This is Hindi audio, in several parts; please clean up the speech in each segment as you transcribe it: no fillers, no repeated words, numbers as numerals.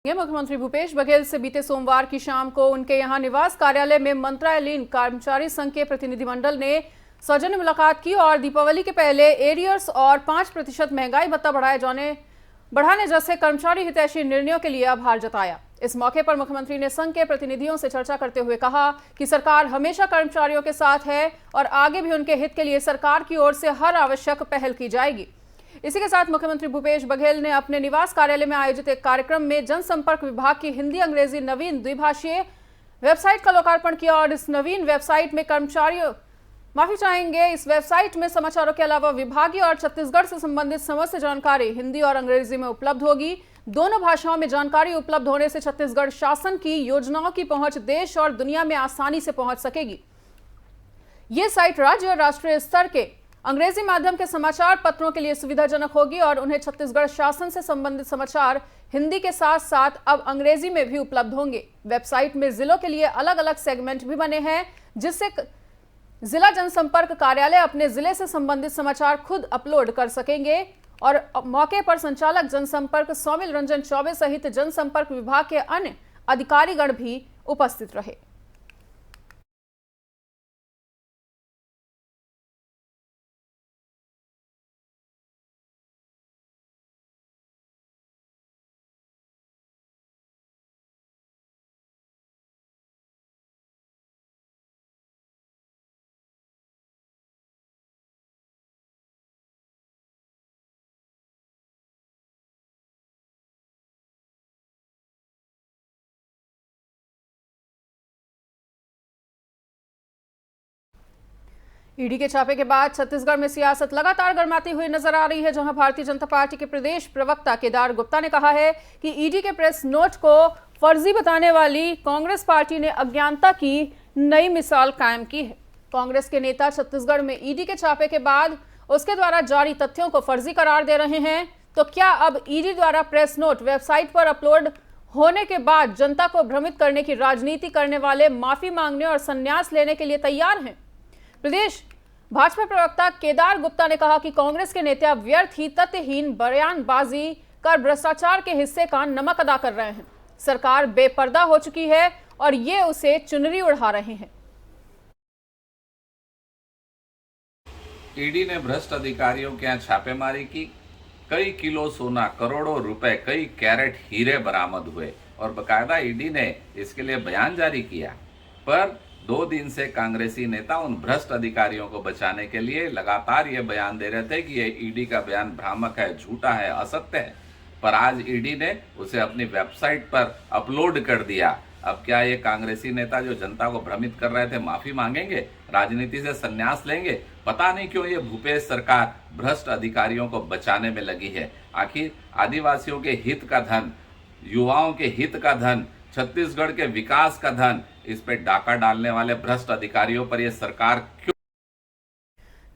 मुख्यमंत्री भूपेश बघेल से बीते सोमवार की शाम को उनके यहां निवास कार्यालय में मंत्रालयीन कर्मचारी संघ के प्रतिनिधिमंडल ने सौजन्य मुलाकात की और दीपावली के पहले एरियर्स और 5% महंगाई भत्ता बढ़ाने जैसे कर्मचारी हितैषी निर्णयों के लिए आभार जताया। इस मौके पर मुख्यमंत्री ने संघ के प्रतिनिधियों से चर्चा करते हुए कहा कि सरकार हमेशा कर्मचारियों के साथ है और आगे भी उनके हित के लिए सरकार की ओर से हर आवश्यक पहल की जाएगी। इसी के साथ मुख्यमंत्री भूपेश बघेल ने अपने निवास कार्यालय में आयोजित एक कार्यक्रम में जनसंपर्क विभाग की हिंदी अंग्रेजी नवीन द्विभाषीय वेबसाइट का लोकार्पण किया और इस नवीन वेबसाइट में इस वेबसाइट में समाचारों के अलावा विभागीय और छत्तीसगढ़ से संबंधित समस्त जानकारी हिंदी और अंग्रेजी में उपलब्ध होगी। दोनों भाषाओं में जानकारी उपलब्ध होने से छत्तीसगढ़ शासन की योजनाओं की पहुंच देश और दुनिया में आसानी से पहुंच सकेगी। ये साइट राज्य और राष्ट्रीय स्तर के अंग्रेजी माध्यम के समाचार पत्रों के लिए सुविधाजनक होगी और उन्हें छत्तीसगढ़ शासन से संबंधित समाचार हिंदी के साथ साथ अब अंग्रेजी में भी उपलब्ध होंगे। वेबसाइट में जिलों के लिए अलग अलग सेगमेंट भी बने हैं, जिससे जिला जनसंपर्क कार्यालय अपने जिले से संबंधित समाचार खुद अपलोड कर सकेंगे। और मौके पर संचालक जनसंपर्क सौमिल रंजन चौबे सहित जनसंपर्क विभाग के अन्य अधिकारीगण भी उपस्थित रहे। ईडी के छापे के बाद छत्तीसगढ़ में सियासत लगातार गर्माती हुई नजर आ रही है, जहां भारतीय जनता पार्टी के प्रदेश प्रवक्ता केदार गुप्ता ने कहा है कि ईडी के प्रेस नोट को फर्जी बताने वाली कांग्रेस पार्टी ने अज्ञानता की नई मिसाल कायम की है। कांग्रेस के नेता छत्तीसगढ़ में ईडी के छापे के बाद उसके द्वारा जारी तथ्यों को फर्जी करार दे रहे हैं, तो क्या अब ईडी द्वारा प्रेस नोट वेबसाइट पर अपलोड होने के बाद जनता को भ्रमित करने की राजनीति करने वाले माफी मांगने और संन्यास लेने के लिए तैयार हैं? प्रदेश भाजपा प्रवक्ता केदार गुप्ता ने कहा कि कांग्रेस के नेता व्यर्थ ही तथ्यहीन बयानबाजी कर भ्रष्टाचार के हिस्से का नमक अदा कर रहे हैं। सरकार बेपर्दा हो चुकी है और ये उसे चुनरी उड़ा रहे हैं। ईडी ने भ्रष्ट अधिकारियों के यहाँ छापेमारी की। कई किलो सोना, करोड़ों रुपए, कई कैरेट हीरे बरामद हुए और बकायदा ईडी ने इसके लिए बयान जारी किया। पर 2 दिन से कांग्रेसी नेता उन भ्रष्ट अधिकारियों को बचाने के लिए लगातार ये बयान दे रहे थे कि ये ईडी का बयान भ्रामक है, झूठा है, असत्य है। पर आज ईडी ने उसे अपनी वेबसाइट पर अपलोड कर दिया। अब क्या ये कांग्रेसी नेता जो जनता को भ्रमित कर रहे थे माफी मांगेंगे, राजनीति से संन्यास लेंगे? पता नहीं क्यों ये भूपेश सरकार भ्रष्ट अधिकारियों को बचाने में लगी है। आखिर आदिवासियों के हित का धन, युवाओं के हित का धन, छत्तीसगढ़ के विकास का धन, इस पे डाका डालने वाले भ्रष्ट अधिकारियों पर यह सरकार क्यों?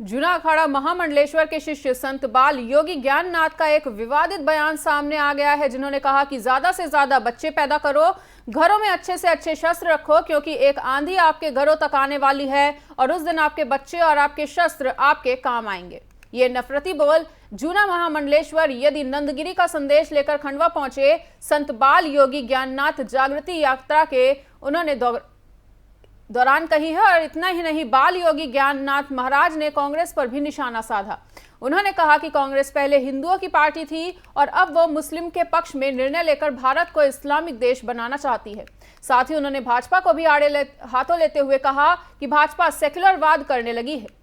जूना अखाड़ा महामंडलेश्वर के शिष्य संत बाल योगी ज्ञाननाथ का एक विवादित बयान सामने आ गया है, जिन्होंने कहा कि ज्यादा से ज्यादा बच्चे पैदा करो, घरों में अच्छे से अच्छे शस्त्र रखो, क्योंकि एक आंधी आपके घरों तक आने वाली है और उस दिन आपके बच्चे और आपके शस्त्र आपके काम आएंगे। ये नफरती बोल जूना महामंडलेश्वर यदि नंदगिरी का संदेश लेकर खंडवा पहुंचे संत बाल योगी ज्ञाननाथ जागृति यात्रा के उन्होंने दौरान कही है। और इतना ही नहीं, बाल योगी ज्ञाननाथ महाराज ने कांग्रेस पर भी निशाना साधा। उन्होंने कहा कि कांग्रेस पहले हिंदुओं की पार्टी थी और अब वो मुस्लिम के पक्ष में निर्णय लेकर भारत को इस्लामिक देश बनाना चाहती है। साथ ही उन्होंने भाजपा को भी हाथों लेते हुए कहा कि भाजपा सेक्युलरवाद करने लगी है।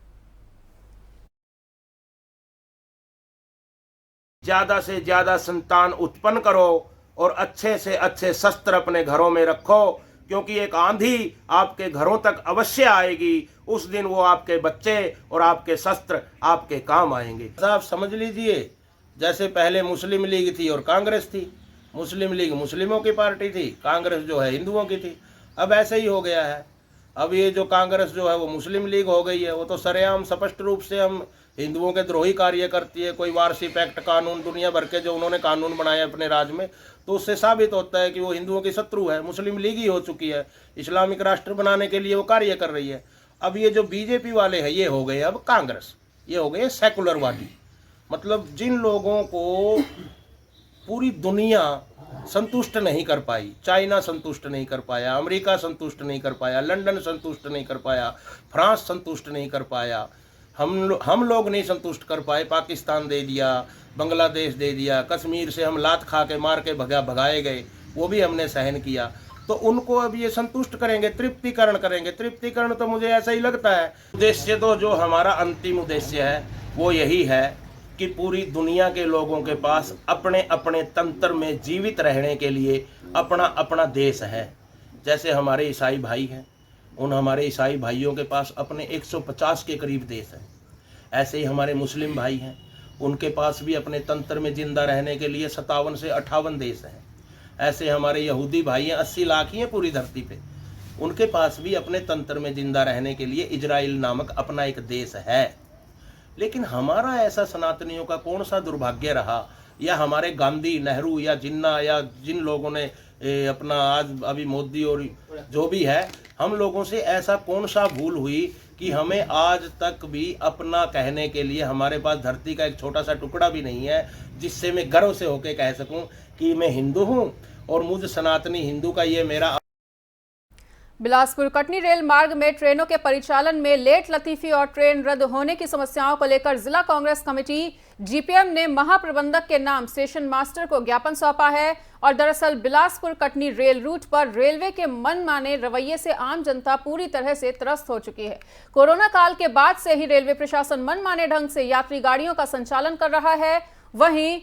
ज्यादा से ज्यादा संतान उत्पन्न करो और अच्छे से अच्छे शस्त्र अपने घरों में रखो, क्योंकि एक आंधी आपके घरों तक अवश्य आएगी। उस दिन वो आपके बच्चे और आपके शस्त्र आपके काम आएंगे। आप समझ लीजिए, जैसे पहले मुस्लिम लीग थी और कांग्रेस थी। मुस्लिम लीग मुस्लिमों की पार्टी थी, कांग्रेस जो है हिंदुओं की थी। अब ऐसे ही हो गया है। अब ये जो कांग्रेस जो है वो मुस्लिम लीग हो गई है। वो तो सरेआम स्पष्ट रूप से हम हिंदुओं के द्रोही कार्य करती है। कोई वारसिप एक्ट कानून दुनिया भर के जो उन्होंने कानून बनाए अपने राज्य में, तो उससे साबित होता है कि वो हिंदुओं की शत्रु है, मुस्लिम लीग ही हो चुकी है। इस्लामिक राष्ट्र बनाने के लिए वो कार्य कर रही है। अब ये जो बीजेपी वाले हैं ये हो गए अब कांग्रेस, ये हो गए सेकुलरवादी। मतलब जिन लोगों को पूरी दुनिया संतुष्ट नहीं कर पाई। चाइना संतुष्ट नहीं कर पाया, अमेरिका संतुष्ट नहीं कर पाया, लंदन संतुष्ट नहीं कर पाया, फ्रांस संतुष्ट नहीं कर पाया, हम लोग नहीं संतुष्ट कर पाए। पाकिस्तान दे दिया, बांग्लादेश दे दिया, कश्मीर से हम लात खा के मार के भगाए गए, वो भी हमने सहन किया। तो उनको अब ये संतुष्ट करेंगे, तृप्तिकरण करेंगे। तृप्तिकरण तो मुझे ऐसा ही लगता है। उद्देश्य तो जो हमारा अंतिम उद्देश्य है वो यही है कि पूरी दुनिया के लोगों के पास अपने अपने तंत्र में जीवित रहने के लिए अपना अपना देश है। जैसे हमारे ईसाई भाई हैं, उन हमारे ईसाई भाइयों के पास अपने 150 के करीब देश हैं। ऐसे ही हमारे मुस्लिम भाई हैं, उनके पास भी अपने तंत्र में जिंदा रहने के लिए 57 से 58 देश हैं। ऐसे हमारे यहूदी भाई हैं, 80 लाख ही हैं पूरी धरती पे, उनके पास भी अपने तंत्र में जिंदा रहने के लिए इजराइल नामक अपना एक देश है। लेकिन हमारा ऐसा सनातनियों का कौन सा दुर्भाग्य रहा, या हमारे गांधी, नेहरू या जिन्ना या जिन लोगों ने अपना आज अभी मोदी और जो भी है, हम लोगों से ऐसा कौन सा भूल हुई कि हमें आज तक भी अपना कहने के लिए हमारे पास धरती का एक छोटा सा टुकड़ा भी नहीं है जिससे मैं गर्व से होकर कह सकूं कि मैं हिंदू हूं और मुझ सनातनी हिंदू का ये मेरा। बिलासपुर कटनी रेल मार्ग में ट्रेनों के परिचालन में लेट लतीफी और ट्रेन रद्द होने की समस्याओं को लेकर जिला कांग्रेस कमेटी जीपीएम ने महाप्रबंधक के नाम स्टेशन मास्टर को ज्ञापन सौंपा है। और दरअसल बिलासपुर कटनी रेल रूट पर रेलवे के मनमाने रवैये से आम जनता पूरी तरह से त्रस्त हो चुकी है। कोरोना काल के बाद से ही रेलवे प्रशासन मनमाने ढंग से यात्री गाड़ियों का संचालन कर रहा है। वहीं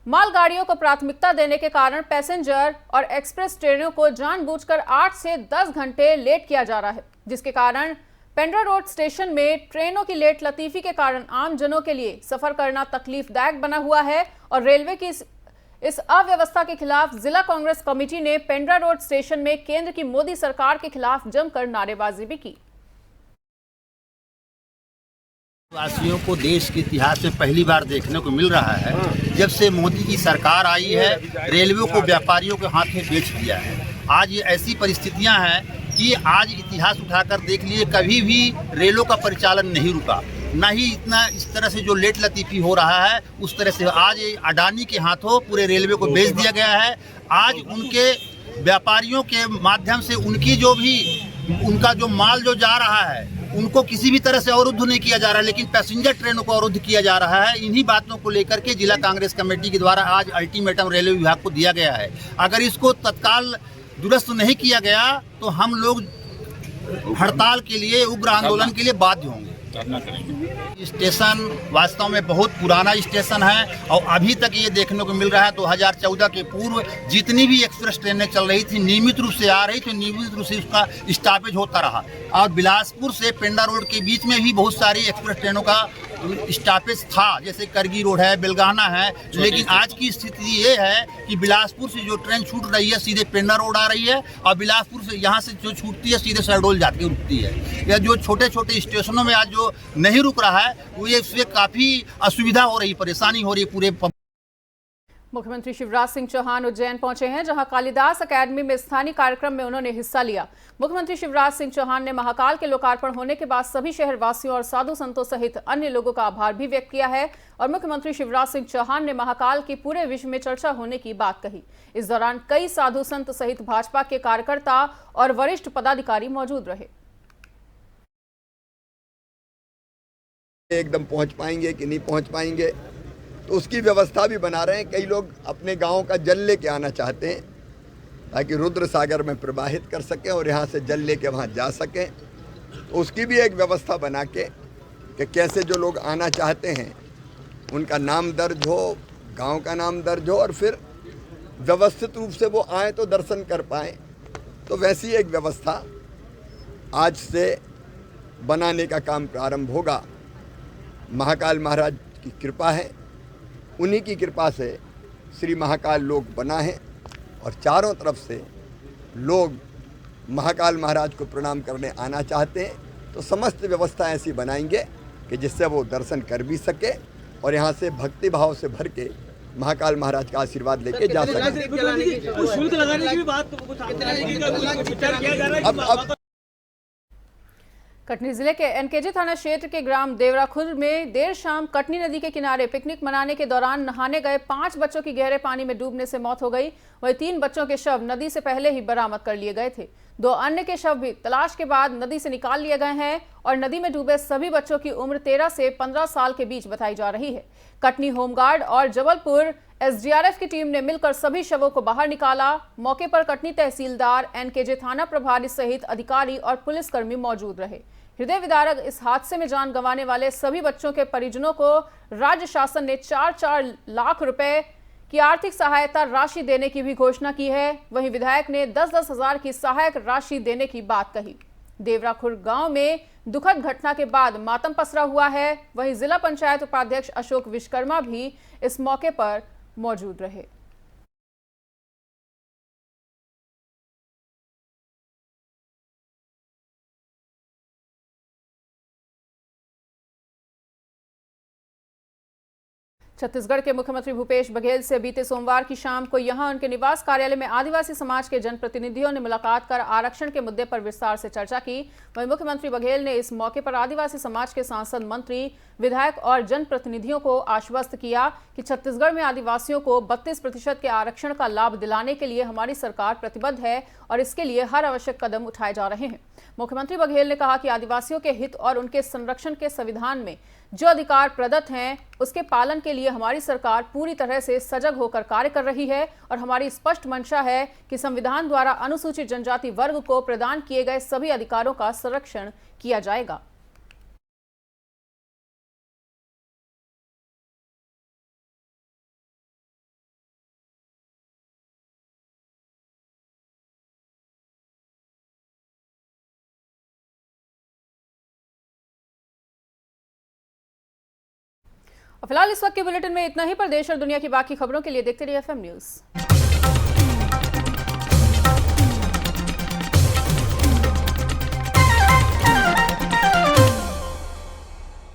मालगाड़ियों को प्राथमिकता देने के कारण पैसेंजर और एक्सप्रेस ट्रेनों को जानबूझकर 8 से 10 घंटे लेट किया जा रहा है, जिसके कारण पेंड्रा रोड स्टेशन में ट्रेनों की लेट लतीफी के कारण आम जनों के लिए सफर करना तकलीफदायक बना हुआ है। और रेलवे की इस अव्यवस्था के खिलाफ जिला कांग्रेस कमेटी ने पेंड्रा रोड स्टेशन में केंद्र की मोदी सरकार के खिलाफ जमकर नारेबाजी भी की। वासियों को देश के इतिहास में पहली बार देखने को मिल रहा है, जब से मोदी की सरकार आई है, रेलवे को व्यापारियों के हाथ में बेच दिया है। आज ये ऐसी परिस्थितियां हैं कि आज इतिहास उठाकर देख लिए, कभी भी रेलों का परिचालन नहीं रुका, ना ही इतना इस तरह से जो लेट लतीफी हो रहा है उस तरह से। आज अडानी के हाथों पूरे रेलवे को बेच दिया गया है। आज उनके व्यापारियों के माध्यम से उनका जो माल जो जा रहा है उनको किसी भी तरह से अवरुद्ध नहीं किया जा रहा है, लेकिन पैसेंजर ट्रेनों को अवरुद्ध किया जा रहा है। इन्हीं बातों को लेकर के जिला कांग्रेस कमेटी के द्वारा आज अल्टीमेटम रेलवे विभाग को दिया गया है। अगर इसको तत्काल दुरुस्त नहीं किया गया तो हम लोग हड़ताल के लिए, उग्र आंदोलन के लिए बाध्य होंगे। स्टेशन वास्तव में बहुत पुराना स्टेशन है और अभी तक ये देखने को मिल रहा है 2014 के पूर्व जितनी भी एक्सप्रेस ट्रेनें चल रही थी नियमित रूप से आ रही थी, नियमित रूप से उसका स्टॉपेज होता रहा। और बिलासपुर से पेंड्रा रोड के बीच में भी बहुत सारी एक्सप्रेस ट्रेनों का स्टॉपेज था, जैसे करगी रोड है, बेलगाना है। लेकिन आज की स्थिति ये है कि बिलासपुर से जो ट्रेन छूट रही है सीधे पेंड्रा रोड आ रही है और बिलासपुर से यहाँ से जो छूटती है सीधे शहडोल जाके रुकती है। या जो छोटे छोटे स्टेशनों में आज जो नहीं रुक रहा है वो ये इससे काफ़ी असुविधा हो रही, परेशानी हो रही पूरे। मुख्यमंत्री शिवराज सिंह चौहान उज्जैन पहुंचे हैं, जहां कालिदास अकेडमी में स्थानीय कार्यक्रम में उन्होंने हिस्सा लिया। मुख्यमंत्री शिवराज सिंह चौहान ने महाकाल के लोकार्पण होने के बाद सभी शहरवासियों और साधु संतों सहित अन्य लोगों का आभार भी व्यक्त किया है। और मुख्यमंत्री शिवराज सिंह चौहान ने महाकाल की पूरे विश्व में चर्चा होने की बात कही। इस दौरान कई साधु संत सहित भाजपा के कार्यकर्ता और वरिष्ठ पदाधिकारी मौजूद रहे। एकदम पहुंच पाएंगे कि नहीं पहुंच पाएंगे, तो उसकी व्यवस्था भी बना रहे हैं। कई लोग अपने गांव का जल लेके आना चाहते हैं ताकि रुद्र सागर में प्रवाहित कर सकें और यहाँ से जल लेके वहाँ जा सकें। तो उसकी भी एक व्यवस्था बना के कि कैसे जो लोग आना चाहते हैं उनका नाम दर्ज हो, गांव का नाम दर्ज हो और फिर व्यवस्थित रूप से वो आए तो दर्शन कर पाएँ। तो वैसी एक व्यवस्था आज से बनाने का काम प्रारंभ होगा। महाकाल महाराज की कृपा है, उन्हीं की कृपा से श्री महाकाल लोक बना है और चारों तरफ से लोग महाकाल महाराज को प्रणाम करने आना चाहते हैं। तो समस्त व्यवस्था ऐसी बनाएंगे कि जिससे वो दर्शन कर भी सके और यहाँ से भक्ति भाव से भर के महाकाल महाराज का आशीर्वाद लेके जा सके। अब कटनी जिले के एनकेजी थाना क्षेत्र के ग्राम देवराखुर में देर शाम कटनी नदी के किनारे पिकनिक मनाने के दौरान नहाने गए 5 बच्चों की गहरे पानी में डूबने से मौत हो गई। वहीं 3 बच्चों के शव नदी से पहले ही बरामद कर लिए गए थे। 2 अन्य के शव भी तलाश के बाद नदी से निकाल लिए गए हैं और नदी में डूबे सभी बच्चों की उम्र 13 से 15 साल के बीच बताई जा रही है। कटनी होमगार्ड और जबलपुर एसडीआरएफ की टीम ने मिलकर सभी शवों को बाहर निकाला। मौके पर कटनी तहसीलदार, एनकेजे थाना प्रभारी सहित अधिकारी और पुलिसकर्मी मौजूद रहे। हृदय विदारक इस हादसे में जान गंवाने वाले सभी बच्चों के परिजनों को राज्य शासन ने 4-4 लाख रुपए की आर्थिक सहायता राशि देने की भी घोषणा की है। वहीं विधायक ने 10-10 हजार की सहायक राशि देने की बात कही। देवराखुर गांव में दुखद घटना के बाद मातम पसरा हुआ है। वहीं जिला पंचायत उपाध्यक्ष अशोक विश्वकर्मा भी इस मौके पर मौजूद रहे। छत्तीसगढ़ के मुख्यमंत्री भूपेश बघेल से बीते सोमवार की शाम को यहां उनके निवास कार्यालय में आदिवासी समाज के जनप्रतिनिधियों ने मुलाकात कर आरक्षण के मुद्दे पर विस्तार से चर्चा की। वहीं मुख्यमंत्री बघेल ने इस मौके पर आदिवासी समाज के सांसद, मंत्री, विधायक और जनप्रतिनिधियों को आश्वस्त किया कि छत्तीसगढ़ में आदिवासियों को 32% के आरक्षण का लाभ दिलाने के लिए हमारी सरकार प्रतिबद्ध है और इसके लिए हर आवश्यक कदम उठाए जा रहे हैं। मुख्यमंत्री बघेल ने कहा कि आदिवासियों के हित और उनके संरक्षण के संविधान में जो अधिकार प्रदत्त हैं उसके पालन के लिए हमारी सरकार पूरी तरह से सजग होकर कार्य कर रही है और हमारी स्पष्ट मंशा है कि संविधान द्वारा अनुसूचित जनजाति वर्ग को प्रदान किए गए सभी अधिकारों का संरक्षण किया जाएगा। फिलहाल इस वक्त के बुलेटिन में इतना ही। पर देश और दुनिया की बाकी खबरों के लिए देखते रहिए FM न्यूज़।